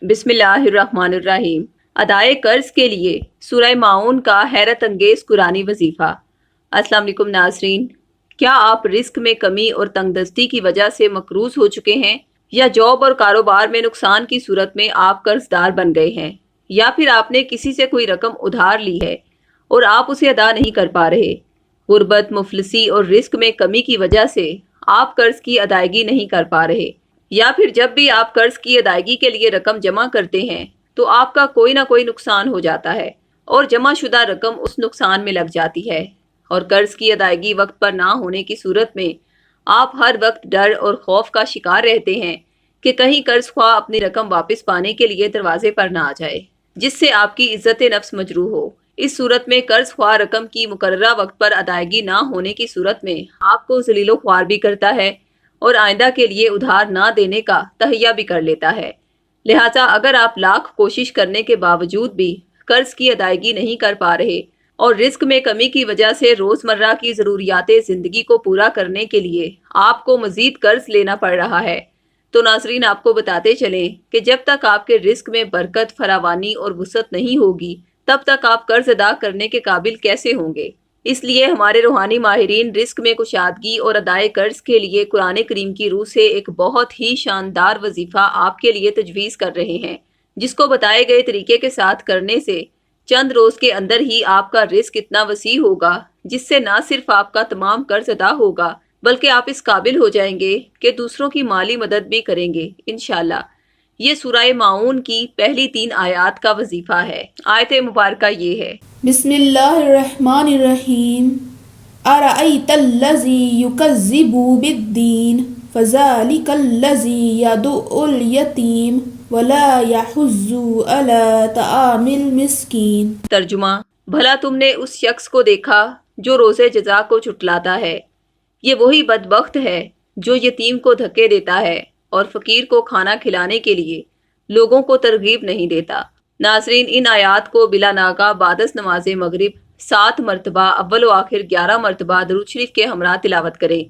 बिस्मिल्लाहिर्रहमानिर्रहीम। अदाए कर्ज के लिए सूरह माऊन का हैरत अंगेज कुरानी वजीफ़ा। अस्सलाम वालेकुम नाज़रीन, क्या आप रिस्क में कमी और तंगदस्ती की वजह से मकरूज हो चुके हैं, या जॉब और कारोबार में नुकसान की सूरत में आप कर्जदार बन गए हैं, या फिर आपने किसी से कोई रकम उधार ली है और आप उसे अदा नहीं कर पा रहे। गुर्बत, मुफलिसी और रिस्क में कमी की वजह से आप कर्ज की अदायगी नहीं कर पा रहे, या फिर जब भी आप कर्ज की अदायगी के लिए रकम जमा करते हैं तो आपका कोई ना कोई नुकसान हो जाता है और जमा शुदा रकम उस नुकसान में लग जाती है, और कर्ज की अदायगी वक्त पर ना होने की सूरत में आप हर वक्त डर और खौफ का शिकार रहते हैं कि कहीं कर्ज ख्वाह अपनी रकम वापस पाने के लिए दरवाजे पर ना आ जाए, जिससे आपकी इज्जत नफ्स मजरूह हो। इस सूरत में कर्ज ख्वाह रकम की मुकर्ररा वक्त पर अदायगी ना होने की सूरत में आपको जलीलो ख्वार भी करता है और आइंदा के लिए उधार ना देने का तहैया भी कर लेता है। लिहाजा अगर आप लाख कोशिश करने के बावजूद भी कर्ज की अदायगी नहीं कर पा रहे और रिस्क में कमी की वजह से रोजमर्रा की जरूरियात जिंदगी को पूरा करने के लिए आपको मजीद कर्ज लेना पड़ रहा है, तो नाजरीन आपको बताते चलें कि जब तक आपके रिस्क में बरकत, फरावानी और वुसअत नहीं होगी तब तक आप कर्ज अदा करने के काबिल कैसे होंगे। इसलिए हमारे रूहानी माहिरीन रिस्क में कुशादगी और अदाए कर्ज के लिए कुरान करीम की रूह से एक बहुत ही शानदार वजीफ़ा आपके लिए तजवीज़ कर रहे हैं, जिसको बताए गए तरीके के साथ करने से चंद रोज़ के अंदर ही आपका रिस्क इतना वसी होगा जिससे ना सिर्फ आपका तमाम कर्ज अदा होगा बल्कि आप इस काबिल हो जाएंगे कि दूसरों की माली मदद भी करेंगे इंशाल्लाह। ये सूरह माऊन की पहली 3 आयत का वजीफ़ा है। आयत मुबारक ये है, बिस्मिल्लाहिर्रहमानिर्रहीम। अरअयतल्लज़ी युकज़्ज़िबु बिद्दीन फ़ज़ालिकल्लज़ी यदुउल यतीम वला यहुज़्ज़ु अला तआमिल मिस्कीन। तर्जुमा, भला तुमने उस शख्स को देखा जो रोज़े जज़ा को छुटलाता है। ये वही बदबख्त है जो यतीम को धक्के देता है और फ़कीर को खाना खिलाने के लिए लोगों को तरगीब नहीं देता। नाज़रीन, इन आयात को बिला नागा बादस नमाज मगरिब 7 मरतबा, अव्वल व आखिर 11 मरतबा दुरूद शरीफ के हमरा तिलावत करें।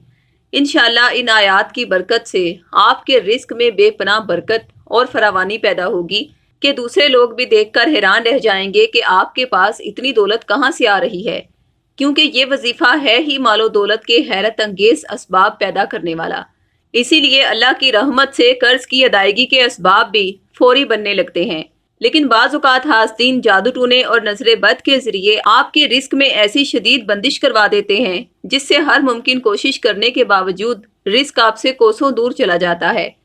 इंशाअल्लाह इन आयात की बरकत से आपके रिस्क में बेपनाह बरकत और फरावानी पैदा होगी कि दूसरे लोग भी देखकर हैरान रह जाएंगे कि आपके पास इतनी दौलत कहाँ से आ रही है, क्योंकि ये वजीफ़ा है ही मालो दौलत के हैरत अंगेज असबाब पैदा करने वाला। इसीलिए अल्लाह की रहमत से कर्ज की अदायगी के असबाब भी फौरी बनने लगते हैं। लेकिन बाज़ औक़ात हासदीन जादू टूने और नजर बद के जरिए आपके रिस्क में ऐसी शदीद बंदिश करवा देते हैं जिससे हर मुमकिन कोशिश करने के बावजूद रिस्क आपसे कोसों दूर चला जाता है।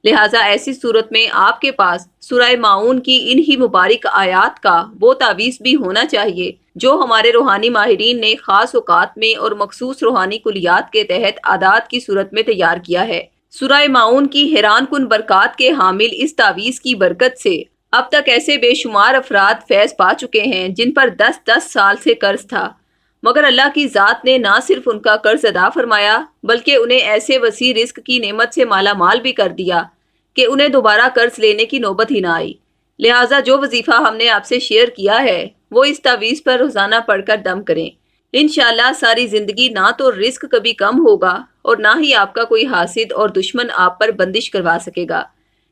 लिहाजा ऐसी सूरत में आपके पास सूरह माऊन की इन ही मुबारक आयात का वो तावीज़ भी होना चाहिए जो हमारे रूहानी माहिरीन ने खास औकात में और मखसूस रूहानी कुलियात के तहत आदात की सूरत में तैयार किया है। सूरह माऊन की हैरान कुन बरक़ात के हामिल इस तावीज़ की बरकत से अब तक ऐसे बेशुमार अफराद फैज़ पा चुके हैं जिन पर 10-10 साल से कर्ज था, मगर अल्लाह की ज़ात ने ना सिर्फ उनका कर्ज अदा फरमाया बल्कि उन्हें ऐसे वसी रिस्क की नेमत से माला माल भी कर दिया कि उन्हें दोबारा कर्ज लेने की नौबत ही ना आई। लिहाजा जो वजीफ़ा हमने आपसे शेयर किया है वो इस तावीज़ पर रोज़ाना पढ़कर दम करें। इंशाअल्लाह सारी ज़िंदगी ना तो रिस्क कभी कम होगा और ना ही आपका कोई हासिद और दुश्मन आप पर बंदिश करवा सकेगा।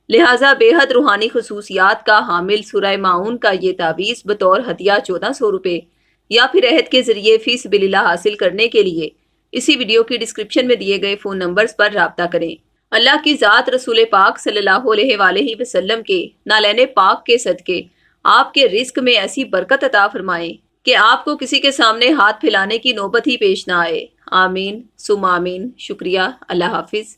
लिहाजा बेहद रूहानी खसूसियात का हामिल सूरह माऊन का ये तावीज़ बतौर हदिया 1400 रुपये या फिर अहद के जरिए फी सबिलिल्लाह हासिल करने के लिए इसी वीडियो की डिस्क्रिप्शन में दिए गए फ़ोन नंबर्स पर राब्ता करें। अल्लाह की ज़ात रसूल पाक सल्लल्लाहु अलैहि वसल्लम के नालैने पाक के सदके आपके रिस्क में ऐसी बरकत अता फरमाए कि आपको किसी के सामने हाथ फैलाने की नौबत ही पेश ना आए। आमीन सुम आमीन। शुक्रिया। अल्लाह हाफिज़।